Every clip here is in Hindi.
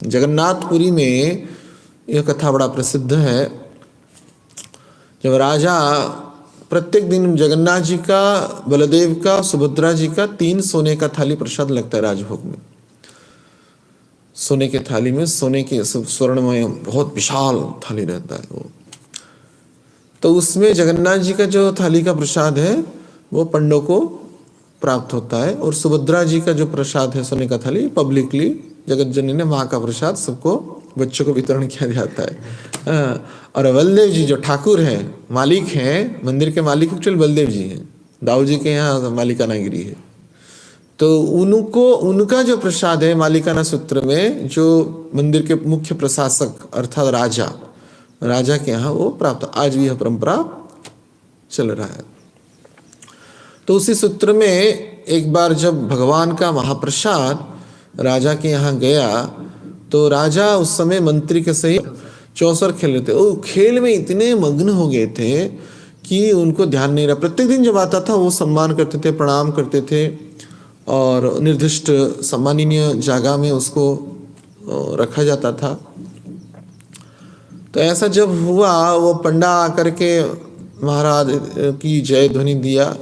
जगन्नाथपुरी में यह कथा बड़ा प्रसिद्ध है। जब राजा प्रत्येक दिन जगन्नाथ जी का, बलदेव का, सुभद्रा जी का 3 सोने का थाली प्रसाद लगता है राजभोग में। सोने के थाली में, सोने के स्वर्णमय बहुत विशाल थाली रहता है वो। तो उसमें जगन्नाथ जी का जो थाली का प्रसाद है वो पंडों को प्राप्त होता है, और सुभद्रा जी का जो प्रसाद है सोने का थाली पब्लिकली जगत जननी ने माँ का प्रसाद सबको, बच्चों को वितरण किया जाता है। और बलदेव जी जो ठाकुर हैं, मालिक हैं, मंदिर के मालिक एक्चुअली बलदेव जी हैं, दाऊ जी के यहाँ मालिकाना गिरी है। तो उनको, उनका जो प्रसाद है मालिकाना सूत्र में, जो मंदिर के मुख्य प्रशासक अर्थात राजा के यहाँ वो प्राप्त, आज भी यह परंपरा चल रहा है। तो उसी सूत्र में एक बार जब भगवान का महाप्रसाद राजा के यहाँ गया, तो राजा उस समय मंत्री के सहित चौसर खेल रहे थे। वो खेल में इतने मग्न हो गए थे कि उनको ध्यान नहीं रहा। प्रत्येक दिन जब आता था वो सम्मान करते थे, प्रणाम करते थे, और निर्दिष्ट सम्माननीय जगह में उसको रखा जाता था। तो ऐसा जब हुआ, वो पंडा आकर के महाराज की जय ध्वनि दिया,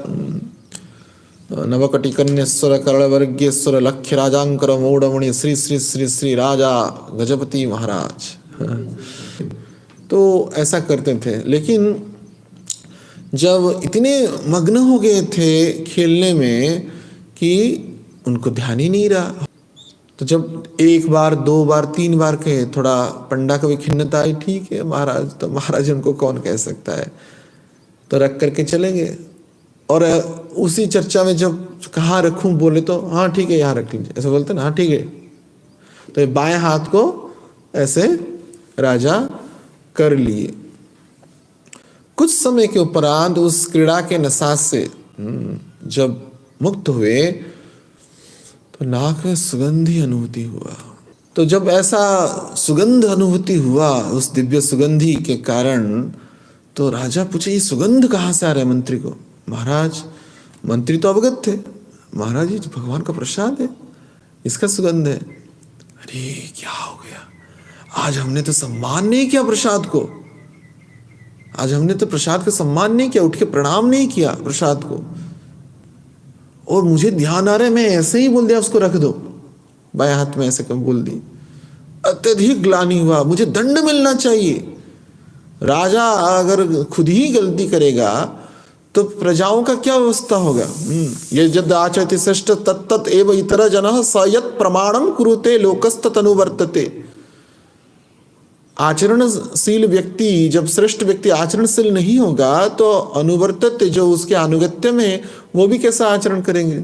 नवकटिकन्येश्वर करणवर्गेश्वर लक्ष्य राजांकर मौड़मणि श्री श्री श्री श्री राजा गजपति महाराज। तो ऐसा करते थे, लेकिन जब इतने मग्न हो गए थे खेलने में कि उनको ध्यान ही नहीं रहा। तो जब 1 बार 2 बार 3 बार कहे, थोड़ा पंडा को भी खिन्नता आई, ठीक है महाराज, तो महाराज उनको कौन कह सकता है, तो रख करके चले गए। और उसी चर्चा में जब कहाँ रखूं बोले तो हाँ ठीक है यहाँ रख लीजिए, ऐसा बोलते ना, हाँ ठीक है। तो बाएं हाथ को ऐसे राजा कर लिए। कुछ समय के उपरांत उस क्रीड़ा के नशा से जब मुक्त हुए तो नाक में सुगंधी अनुभूति हुआ। तो जब ऐसा सुगंध अनुभूति हुआ उस दिव्य सुगंधी के कारण, तो राजा पूछे ये सुगंध कहाँ से आ रहा है मंत्री को। महाराज, मंत्री तो अवगत थे, महाराज ये भगवान का प्रसाद है, इसका सुगंध है। अरे क्या हो गया, आज हमने तो सम्मान नहीं किया प्रसाद को, आज हमने तो प्रसाद का सम्मान नहीं किया, उठ के प्रणाम नहीं किया प्रसाद को। और मुझे ध्यान आ रहा है, मैं ऐसे ही बोल दिया उसको रख दो, बाएं हाथ में ऐसे कम बोल दी। अत्यधिक ग्लानि हुआ, मुझे दंड मिलना चाहिए। राजा अगर खुद ही गलती करेगा तो प्रजाओं का क्या व्यवस्था होगा। ये जद आचरति श्रेष्ठ तत्तत एव इतर जनः स यत् प्रमाणम कुरुते लोकस्तत् अनुवर्तते। आचरणशील व्यक्ति, जब श्रेष्ठ व्यक्ति आचरणशील नहीं होगा तो अनुवर्तते, जो उसके अनुगत्य में, वो भी कैसा आचरण करेंगे,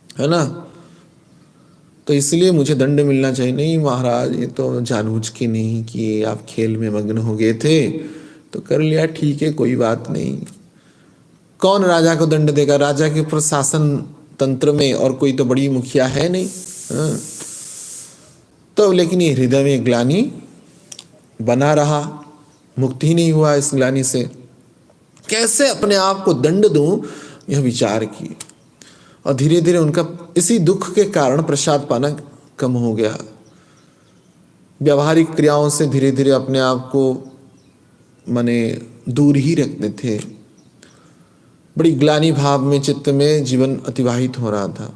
है ना। तो इसलिए मुझे दंड मिलना चाहिए। नहीं महाराज, ये तो जानबूझ के नहीं किए, आप खेल में मग्न हो गए थे तो कर लिया, ठीक है कोई बात नहीं। कौन राजा को दंड देगा, राजा के प्रशासन तंत्र में और कोई तो बड़ी मुखिया है नहीं। तो लेकिन ये हृदय में ग्लानि बना रहा, मुक्ति ही नहीं हुआ इस ग्लानि से। कैसे अपने आप को दंड दूं, यह विचार की, और धीरे धीरे उनका इसी दुख के कारण प्रसाद पाना कम हो गया। व्यावहारिक क्रियाओं से धीरे धीरे अपने आप को माने दूर ही रखते थे। बड़ी ग्लानि भाव में चित्त में जीवन अतिवाहित हो रहा था।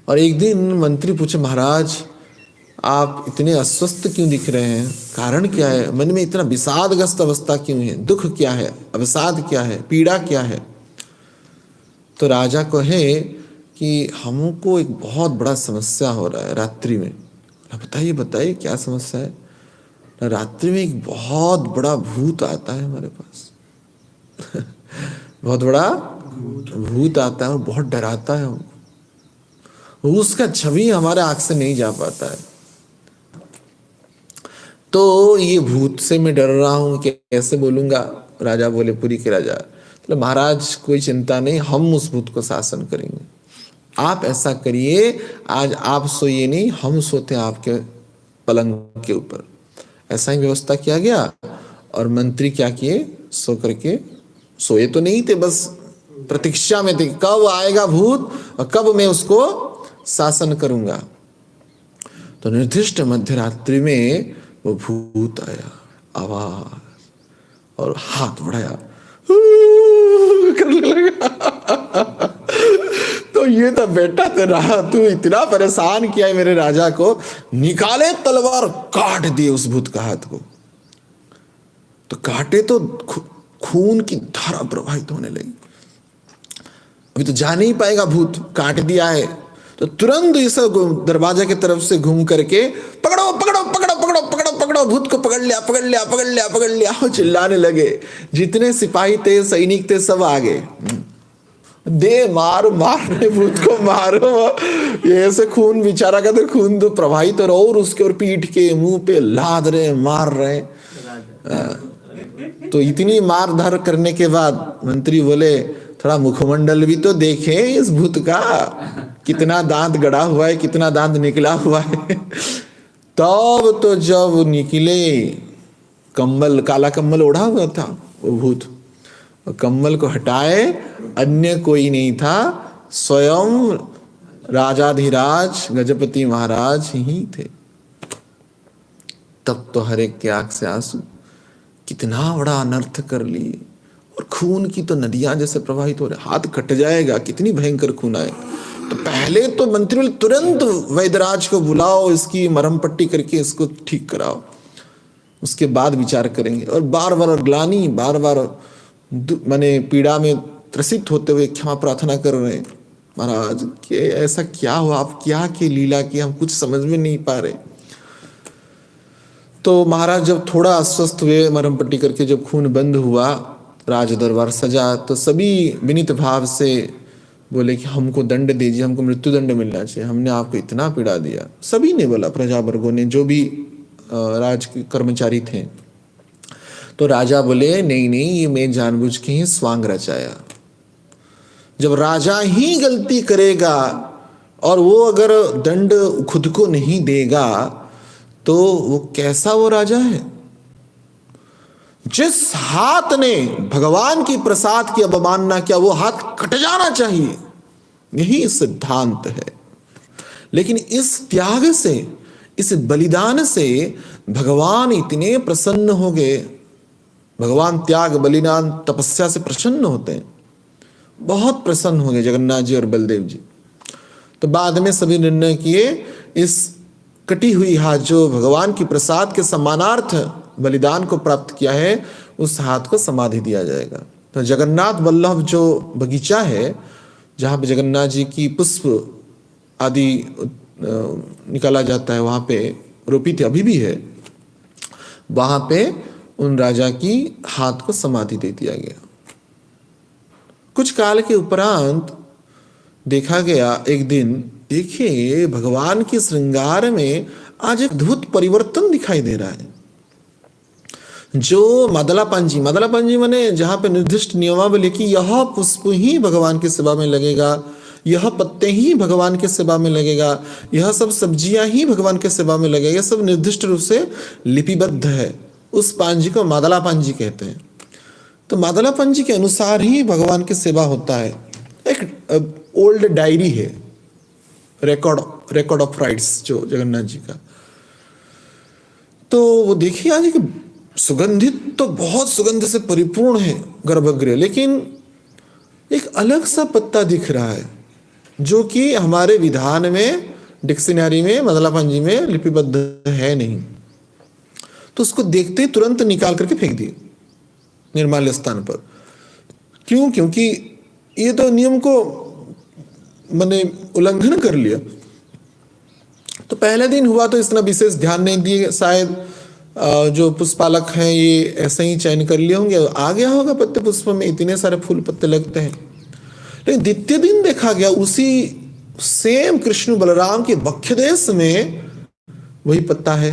और एक दिन मंत्री पूछे, महाराज आप इतने अस्वस्थ क्यों दिख रहे हैं, कारण क्या है, मन में इतना विषादग्रस्त अवस्था क्यों है, दुख क्या है, अवसाद क्या है, पीड़ा क्या है। तो राजा कहे कि हमको एक बहुत बड़ा समस्या हो रहा है रात्रि में। बताइए बताइए क्या समस्या है। रात्रि में एक बहुत बड़ा भूत आता है हमारे पास। बहुत बड़ा भूत आता है और बहुत डराता है हमको, उसका छवि हमारे आंख से नहीं जा पाता है। तो ये भूत से मैं डर रहा हूं, कैसे बोलूंगा। राजा बोले, पुरी के राजा, तो महाराज कोई चिंता नहीं, हम उस भूत को शासन करेंगे। आप ऐसा करिए, आज आप सोइए नहीं, हम सोते हैं आपके पलंग के ऊपर। ऐसा ही व्यवस्था किया गया। और मंत्री क्या किए, सो करके, सोए तो नहीं थे, बस प्रतीक्षा में थे कब आएगा भूत और कब मैं उसको शासन करूंगा। तो निर्दिष्ट मध्य रात्रि में वो भूत आया, आवाज, और हाथ बढ़ाया, करने लगा। तो ये तो बेटा तेरा, तू इतना परेशान किया है मेरे राजा को, निकाले तलवार, काट दिए उस भूत का हाथ को। तो काटे तो खून की धारा प्रवाहित होने लगी। अभी तो जा नहीं पाएगा भूत, काट दिया है। तो तुरंत इस दरवाजा की तरफ से घूम करके पकड़ो पकड़ो पकड़ो पकड़ो पकड़ो पकड़ो, भूत को पकड़ लिया पकड़ लिया पकड़ लिया पकड़ लिया। वो चिल्लाने लगे, जितने सिपाही थे सैनिक थे सब आ गए, दे मार मार रहे भूत को, मारो। ये ऐसे खून बेचारा का, तो खून तो प्रवाहित हो, और उसके और पीठ के मुंह पे लाद रहे, मार रहे। तो इतनी मार धार करने के बाद मंत्री बोले, थोड़ा मुखमंडल भी तो देखें इस भूत का, कितना दांत गड़ा हुआ है, कितना दांत निकला हुआ है। तब तो जब निकले, कम्बल, काला कम्बल ओढ़ा हुआ था वो भूत, कम्बल को हटाए, अन्य कोई नहीं था, स्वयं राजाधिराज गजपति महाराज ही थे। तब तो हर एक की आंख से आंसू, कितना बड़ा अनर्थ कर लिए, और खून की तो नदियां जैसे प्रवाहित हो रहे, हाथ कट जाएगा, कितनी भयंकर खून आए। तो पहले तो मंत्री बोले, तुरंत वैद्यराज को बुलाओ, इसकी मरहम पट्टी करके इसको ठीक कराओ, उसके बाद विचार करेंगे। और बार बार ग्लानी, बार बार माने पीड़ा में त्रसित होते हुए क्षमा प्रार्थना कर रहे हैं, महाराज कि ऐसा क्या हुआ, आप क्या की लीला की, हम कुछ समझ में नहीं पा रहे। तो महाराज जब थोड़ा अस्वस्थ हुए, मरहम पट्टी करके जब खून बंद हुआ, राज दरबार सजा, तो सभी विनीत भाव से बोले कि हमको दंड दीजिए, हमको मृत्यु दंड मिलना चाहिए, हमने आपको इतना पीड़ा दिया। सभी ने बोला, प्रजा वर्गों ने, जो भी राज के कर्मचारी थे। तो राजा बोले, नहीं नहीं, ये मैं जानबूझ के ही स्वांग रचाया। जब राजा ही गलती करेगा और वो अगर दंड खुद को नहीं देगा, तो वो कैसा वो राजा है। जिस हाथ ने भगवान की प्रसाद की अवमानना किया, वो हाथ कट जाना चाहिए, यही सिद्धांत है। लेकिन इस त्याग से, इस बलिदान से भगवान इतने प्रसन्न हो गए। भगवान त्याग, बलिदान, तपस्या से प्रसन्न होते हैं, बहुत प्रसन्न हो गए जगन्नाथ जी और बलदेव जी। तो बाद में सभी निर्णय किए, इस कटी हुई हाथ जो भगवान की प्रसाद के सम्मानार्थ बलिदान को प्राप्त किया है, उस हाथ को समाधि दिया जाएगा। तो जगन्नाथ वल्लभ जो बगीचा है, जहाँ पे जगन्नाथ जी की पुष्प आदि निकाला जाता है, वहाँ पे रोपी थी, अभी भी है, वहाँ पे उन राजा की हाथ को समाधि दे दिया गया। कुछ काल के उपरांत देखा गया, एक दिन देखिए भगवान के श्रृंगार में आज एक अद्भुत परिवर्तन दिखाई दे रहा है। जो मदलापांजी, मदलापांजी माने जहां पे निर्दिष्ट नियमावली की, यह पुष्प ही भगवान की सेवा में लगेगा, यह पत्ते ही भगवान के सेवा में लगेगा, यह सब सब्जियां ही भगवान के सेवा में लगेगा, सब निर्दिष्ट रूप से लिपिबद्ध है। उस पांजी को मादलापांजी कहते हैं। तो मादलापांजी के अनुसार ही भगवान की सेवा होता है। एक ओल्ड डायरी है, रिकॉर्ड ऑफ राइट्स जो जगन्नाथ जी का। तो वो देखिए आज कि सुगंधित तो बहुत सुगंध से परिपूर्ण है गर्भगृह, लेकिन एक अलग सा पत्ता दिख रहा है जो कि हमारे विधान में, डिक्शनरी में, मदलापांजी में लिपिबद्ध है नहीं। तो उसको देखते तुरंत निकाल करके फेंक दिए निर्माल्य स्थान पर। क्यों? क्योंकि ये तो नियम को मैंने उल्लंघन कर लिया। तो पहले दिन हुआ तो इतना विशेष ध्यान नहीं दिए, शायद जो पुष्पालक हैं ये ऐसे ही चयन कर लिए होंगे, आ गया होगा पत्ते पुष्प में, इतने सारे फूल पत्ते लगते हैं। लेकिन द्वितीय दिन देखा गया उसी सेम कृष्ण बलराम के वक्षदेश में वही पत्ता है।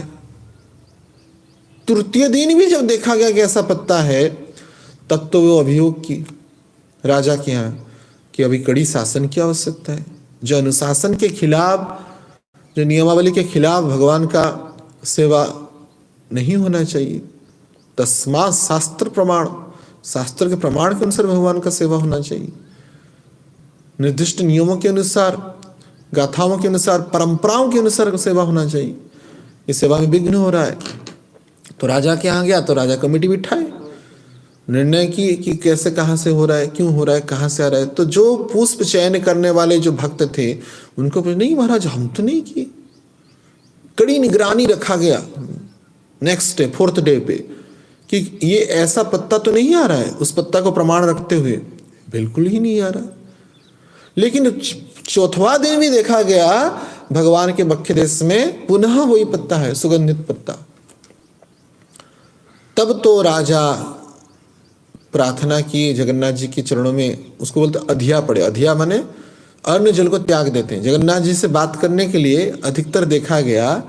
तृतीय दिन भी जब देखा गया कि ऐसा पत्ता है, तब तो वो अभियोग की राजा के यहाँ कि अभी कड़ी शासन की आवश्यकता है। जो अनुशासन के खिलाफ, जो नियमावली के खिलाफ भगवान का सेवा नहीं होना चाहिए। तस्मात् शास्त्र प्रमाण, शास्त्र के प्रमाण के अनुसार भगवान का सेवा होना चाहिए, निर्दिष्ट नियमों के अनुसार। गाथाओं के अनुसार, परंपराओं के अनुसार सेवा होना चाहिए। इस सेवा में विघ्न हो रहा है, तो राजा के यहाँ गया, तो राजा कमेटी बिठाए, निर्णय की कि कैसे, कहाँ से हो रहा है, क्यों हो रहा है, कहाँ से आ रहा है। तो जो पुष्प चयन करने वाले जो भक्त थे उनको पूछा, नहीं महाराज हम तो नहीं किए। कड़ी निगरानी रखा गया नेक्स्ट डे, 4th डे पे, कि ये ऐसा पत्ता तो नहीं आ रहा है, उस पत्ता को प्रमाण रखते हुए बिल्कुल ही नहीं आ रहा। लेकिन 4वां दिन भी देखा गया भगवान के बख्य देश में पुनः वही पत्ता है, सुगंधित पत्ता। तब तो राजा प्रार्थना की जगन्नाथ जी के चरणों में, उसको बोलते अधिया पड़े। अधिया माने अन्न जल को त्याग देते हैं। जगन्नाथ जी से बात करने के लिए अधिकतर देखा गया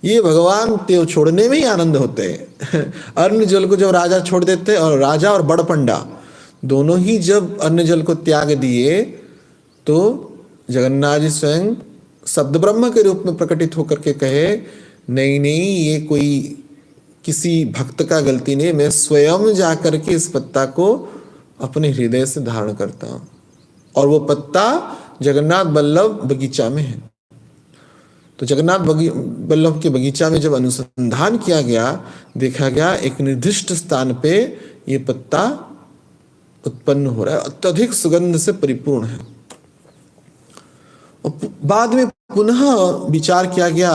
ये भगवान तेव छोड़ने में ही आनंद होते हैं। अन्न जल को जब राजा छोड़ देते हैं, और राजा और बड़ पंडा दोनों ही जब अन्न जल को त्याग दिए, तो जगन्नाथ जी स्वयं शब्द ब्रह्म के रूप में प्रकटित होकर के कहे, नहीं नहीं ये कोई किसी भक्त का गलती नहीं, मैं स्वयं जाकर के इस पत्ता को अपने हृदय से धारण करता हूं। और वो पत्ता जगन्नाथ वल्लभ बगीचा में है। तो जगन्नाथ वल्लभ के बगीचा में जब अनुसंधान किया गया, देखा गया एक निर्दिष्ट स्थान पे ये पत्ता उत्पन्न हो रहा है, अत्यधिक सुगंध से परिपूर्ण है। और बाद में पुनः विचार किया गया,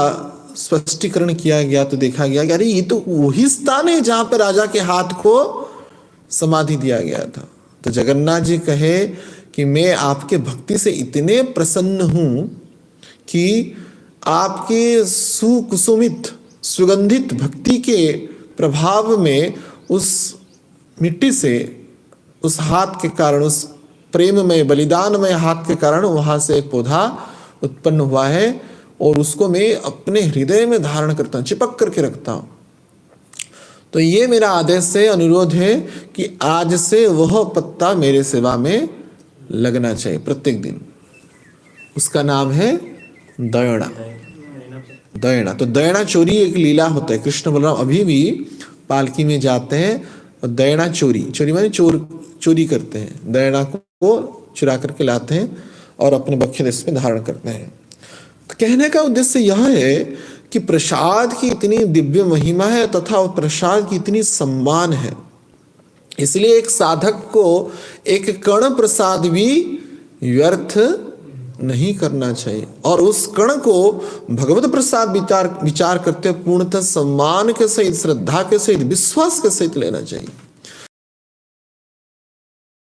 स्पष्टीकरण किया गया, तो देखा गया कि अरे ये तो वही स्थान है जहां पर राजा के हाथ को समाधि दिया गया था। तो जगन्नाथ जी कहे कि मैं आपके भक्ति से इतने प्रसन्न हूं कि आपके सुकुसुमित सुगंधित भक्ति के प्रभाव में उस मिट्टी से, उस हाथ के कारण, उस प्रेममय बलिदानमय हाथ के कारण वहां से एक पौधा उत्पन्न हुआ है, और उसको मैं अपने हृदय में धारण करता हूं, चिपक करके रखता हूं। तो ये मेरा आदेश से अनुरोध है कि आज से वह पत्ता मेरे सेवा में लगना चाहिए प्रत्येक दिन। उसका नाम है दयणा। दयणा, तो दयणा चोरी एक लीला होता है। कृष्ण बलराम अभी भी पालकी में जाते हैं और दयणा चोरी, चोरी माने चोरी करते हैं, दयणा को चुरा करके लाते हैं और अपने बख्य देश में धारण करते हैं। तो कहने का उद्देश्य यह है कि प्रसाद की इतनी दिव्य महिमा है तथा प्रसाद की इतनी सम्मान है, इसलिए एक साधक को एक कण प्रसाद भी व्यर्थ नहीं करना चाहिए, और उस कण को भगवत प्रसाद विचार करते पूर्णतः सम्मान के सहित, श्रद्धा के सहित, विश्वास के सहित लेना चाहिए।